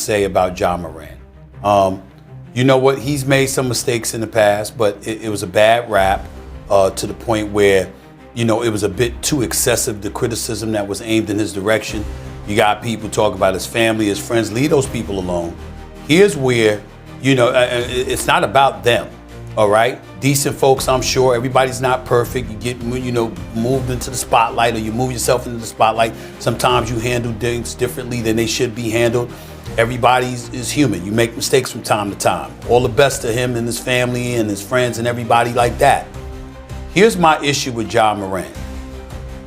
say about Ja Morant. You know what? He's made some mistakes in the past, but it was a bad rap to the point where, you know, it was a bit too excessive, the criticism that was aimed in his direction. You got people talk about his family, his friends. Leave those people alone. Here's where, you know, it's not about them, all right? Decent folks, I'm sure. Everybody's not perfect. You get, you know, moved into the spotlight, or you move yourself into the spotlight. Sometimes you handle things differently than they should be handled. Everybody is human. You make mistakes from time to time. All the best to him and his family and his friends and everybody like that. Here's my issue with Ja Morant.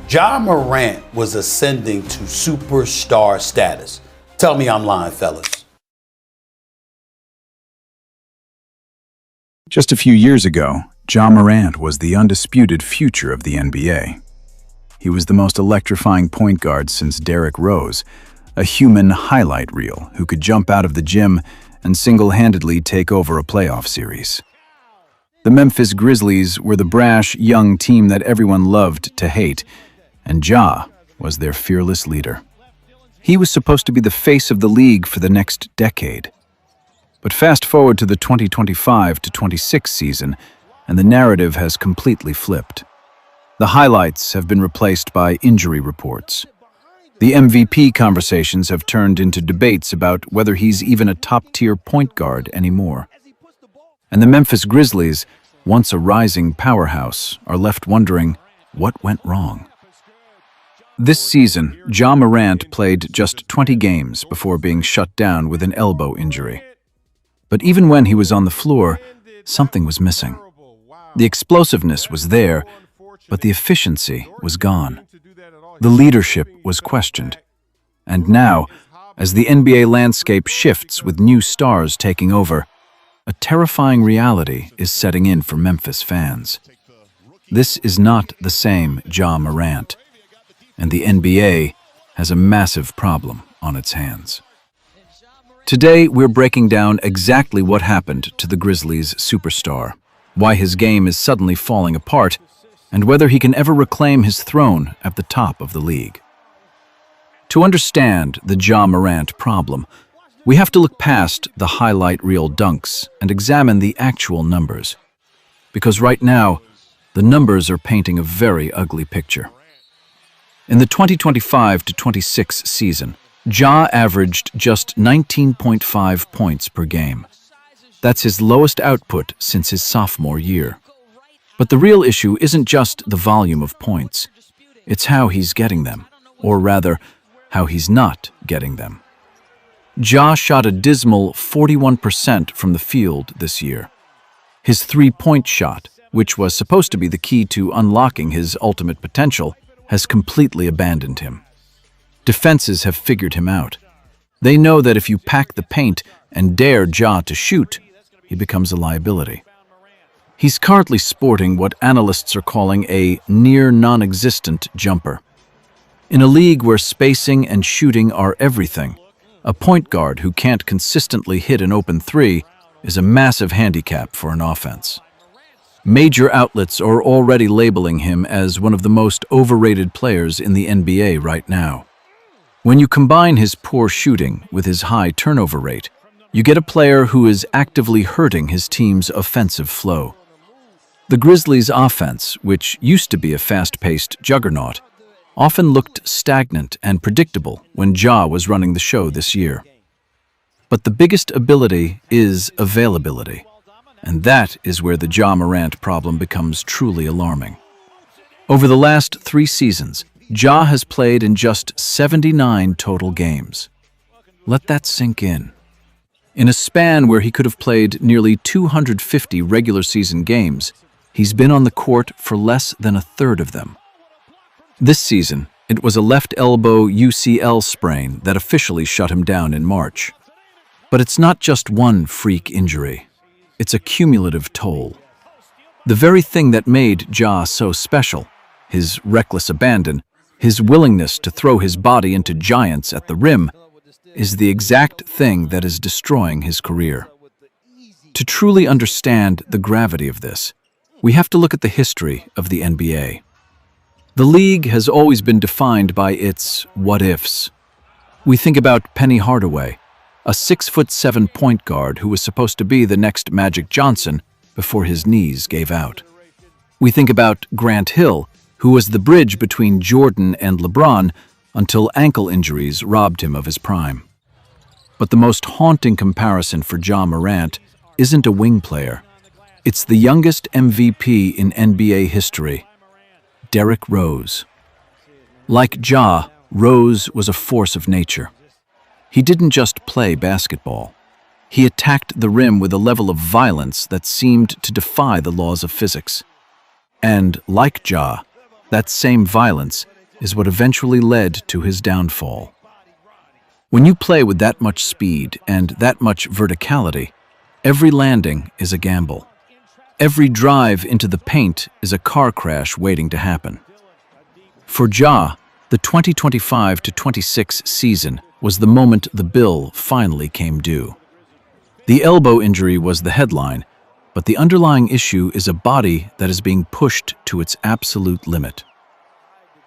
Ja Morant was ascending to superstar status. Tell me I'm lying, fellas. Just a few years ago, Ja Morant was the undisputed future of the NBA. He was the most electrifying point guard since Derrick Rose, a human highlight reel who could jump out of the gym and single-handedly take over a playoff series. The Memphis Grizzlies were the brash, young team that everyone loved to hate, and Ja was their fearless leader. He was supposed to be the face of the league for the next decade. But fast forward to the 2025-26 season, and the narrative has completely flipped. The highlights have been replaced by injury reports. The MVP conversations have turned into debates about whether he's even a top-tier point guard anymore. And the Memphis Grizzlies, once a rising powerhouse, are left wondering what went wrong. This season, Ja Morant played just 20 games before being shut down with an elbow injury. But even when he was on the floor, something was missing. The explosiveness was there, but the efficiency was gone. The leadership was questioned. And now, as the NBA landscape shifts with new stars taking over, a terrifying reality is setting in for Memphis fans. This is not the same Ja Morant, and the NBA has a massive problem on its hands. Today, we're breaking down exactly what happened to the Grizzlies' superstar, why his game is suddenly falling apart, and whether he can ever reclaim his throne at the top of the league. To understand the Ja Morant problem, we have to look past the highlight reel dunks and examine the actual numbers. Because right now, the numbers are painting a very ugly picture. In the 2025-26 season, Ja averaged just 19.5 points per game. That's his lowest output since his sophomore year. But the real issue isn't just the volume of points. It's how he's getting them, or rather, how he's not getting them. Ja shot a dismal 41% from the field this year. His three-point shot, which was supposed to be the key to unlocking his ultimate potential, has completely abandoned him. Defenses have figured him out. They know that if you pack the paint and dare Ja to shoot, he becomes a liability. He's currently sporting what analysts are calling a near non-existent jumper. In a league where spacing and shooting are everything, a point guard who can't consistently hit an open three is a massive handicap for an offense. Major outlets are already labeling him as one of the most overrated players in the NBA right now. When you combine his poor shooting with his high turnover rate, you get a player who is actively hurting his team's offensive flow. The Grizzlies' offense, which used to be a fast-paced juggernaut, often looked stagnant and predictable when Ja was running the show this year. But the biggest ability is availability, and that is where the Ja Morant problem becomes truly alarming. Over the last 3 seasons, Ja has played in just 79 total games. Let that sink in. In a span where he could have played nearly 250 regular season games, he's been on the court for less than a third of them. This season, it was a left elbow UCL sprain that officially shut him down in March. But it's not just one freak injury. It's a cumulative toll. The very thing that made Ja so special, his reckless abandon, his willingness to throw his body into giants at the rim, is the exact thing that is destroying his career. To truly understand the gravity of this, we have to look at the history of the NBA. The league has always been defined by its what-ifs. We think about Penny Hardaway, a 6'7" point guard who was supposed to be the next Magic Johnson before his knees gave out. We think about Grant Hill, who was the bridge between Jordan and LeBron until ankle injuries robbed him of his prime. But the most haunting comparison for Ja Morant isn't a wing player. It's the youngest MVP in NBA history, Derrick Rose. Like Ja, Rose was a force of nature. He didn't just play basketball. He attacked the rim with a level of violence that seemed to defy the laws of physics. And, like Ja, that same violence is what eventually led to his downfall. When you play with that much speed and that much verticality, every landing is a gamble. Every drive into the paint is a car crash waiting to happen. For Ja, the 2025-26 season was the moment the bill finally came due. The elbow injury was the headline, but the underlying issue is a body that is being pushed to its absolute limit.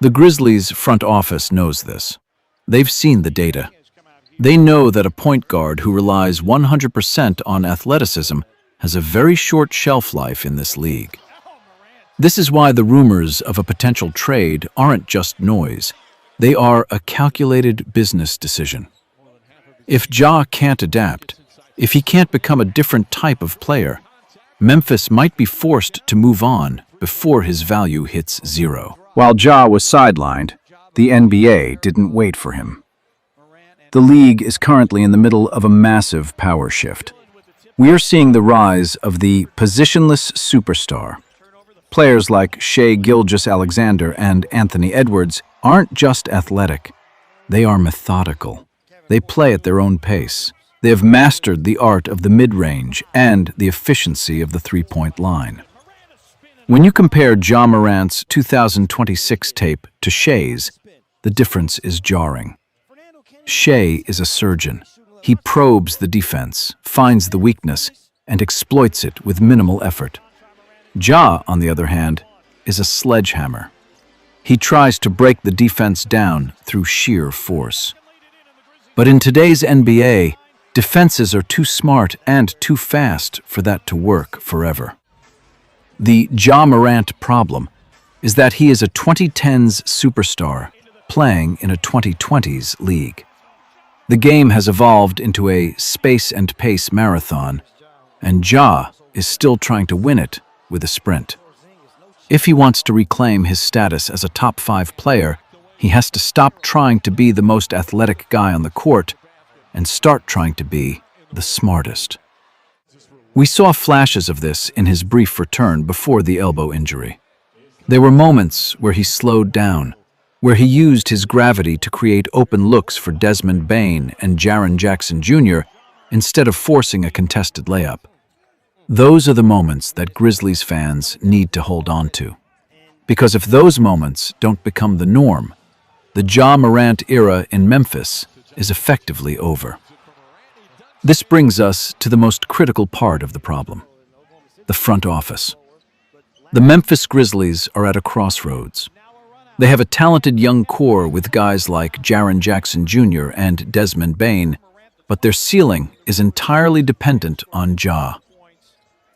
The Grizzlies' front office knows this. They've seen the data. They know that a point guard who relies 100% on athleticism has a very short shelf life in this league. This is why the rumors of a potential trade aren't just noise. They are a calculated business decision. If Ja can't adapt, if he can't become a different type of player, Memphis might be forced to move on before his value hits zero. While Ja was sidelined, the NBA didn't wait for him. The league is currently in the middle of a massive power shift. We are seeing the rise of the positionless superstar. Players like Shai Gilgeous-Alexander and Anthony Edwards aren't just athletic. They are methodical. They play at their own pace. They have mastered the art of the mid-range and the efficiency of the three-point line. When you compare Ja Morant's 2026 tape to Shai's, the difference is jarring. Shai is a surgeon. He probes the defense, finds the weakness, and exploits it with minimal effort. Ja, on the other hand, is a sledgehammer. He tries to break the defense down through sheer force. But in today's NBA, defenses are too smart and too fast for that to work forever. The Ja Morant problem is that he is a 2010s superstar playing in a 2020s league. The game has evolved into a space and pace marathon, and Ja is still trying to win it with a sprint. If he wants to reclaim his status as a top 5 player, he has to stop trying to be the most athletic guy on the court and start trying to be the smartest. We saw flashes of this in his brief return before the elbow injury. There were moments where he slowed down, where he used his gravity to create open looks for Desmond Bane and Jaren Jackson Jr. instead of forcing a contested layup. Those are the moments that Grizzlies fans need to hold on to. Because if those moments don't become the norm, the Ja Morant era in Memphis is effectively over. This brings us to the most critical part of the problem: the front office. The Memphis Grizzlies are at a crossroads. They have a talented young core with guys like Jaren Jackson Jr. and Desmond Bane, but their ceiling is entirely dependent on Ja.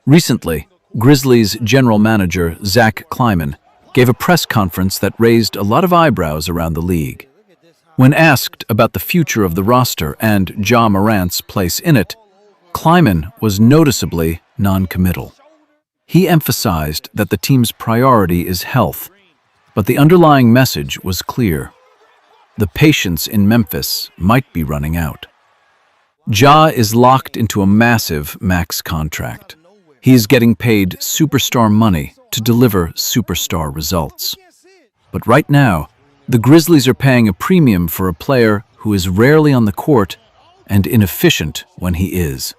Recently, Grizzlies general manager Zach Kleiman gave a press conference that raised a lot of eyebrows around the league. When asked about the future of the roster and Ja Morant's place in it, Kleiman was noticeably non-committal. He emphasized that the team's priority is health, but the underlying message was clear. The patience in Memphis might be running out. Ja is locked into a massive max contract. He is getting paid superstar money to deliver superstar results. But right now, the Grizzlies are paying a premium for a player who is rarely on the court and inefficient when he is.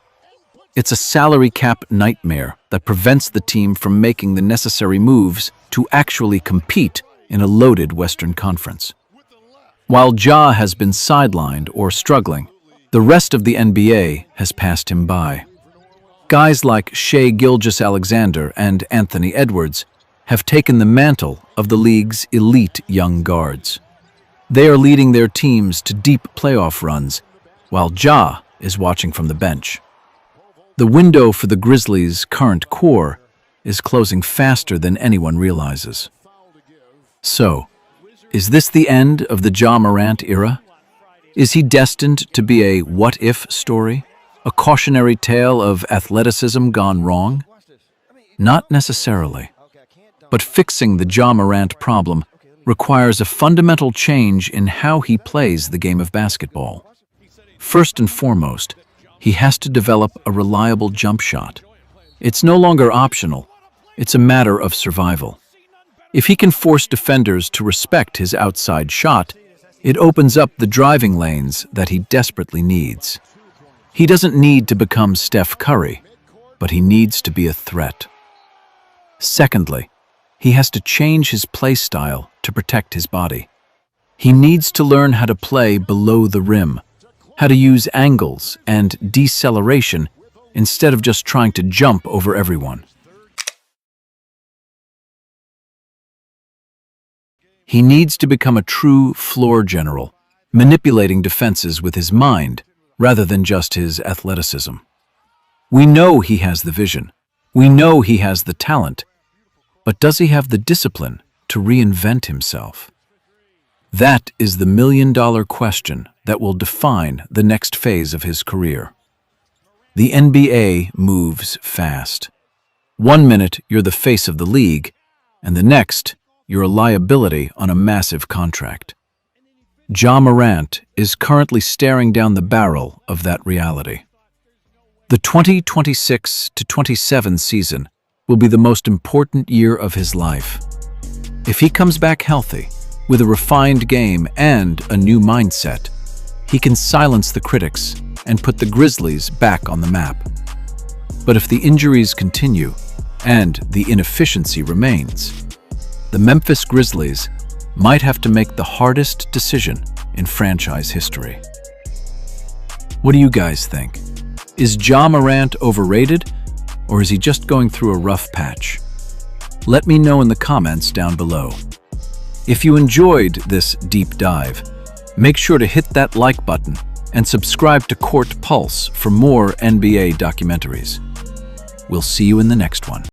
It's a salary cap nightmare that prevents the team from making the necessary moves to actually compete in a loaded Western Conference. While Ja has been sidelined or struggling, the rest of the NBA has passed him by. Guys like Shai Gilgeous-Alexander and Anthony Edwards have taken the mantle of the league's elite young guards. They are leading their teams to deep playoff runs, while Ja is watching from the bench. The window for the Grizzlies' current core is closing faster than anyone realizes. So, is this the end of the Ja Morant era? Is he destined to be a what-if story? A cautionary tale of athleticism gone wrong? Not necessarily. But fixing the Ja Morant problem requires a fundamental change in how he plays the game of basketball. First and foremost, he has to develop a reliable jump shot. It's no longer optional. It's a matter of survival. If he can force defenders to respect his outside shot, it opens up the driving lanes that he desperately needs. He doesn't need to become Steph Curry, but he needs to be a threat. Secondly, he has to change his play style to protect his body. He needs to learn how to play below the rim, how to use angles and deceleration instead of just trying to jump over everyone. He needs to become a true floor general, manipulating defenses with his mind rather than just his athleticism. We know he has the vision. We know he has the talent. But does he have the discipline to reinvent himself? That is the million-dollar question that will define the next phase of his career. The NBA moves fast. 1 minute, you're the face of the league, and the next, you're a liability on a massive contract. Ja Morant is currently staring down the barrel of that reality. The 2026-27 season will be the most important year of his life. If he comes back healthy, with a refined game and a new mindset, he can silence the critics and put the Grizzlies back on the map. But if the injuries continue and the inefficiency remains, the Memphis Grizzlies might have to make the hardest decision in franchise history. What do you guys think? Is Ja Morant overrated, or is he just going through a rough patch? Let me know in the comments down below. If you enjoyed this deep dive, make sure to hit that like button and subscribe to Court Pulse for more NBA documentaries. We'll see you in the next one.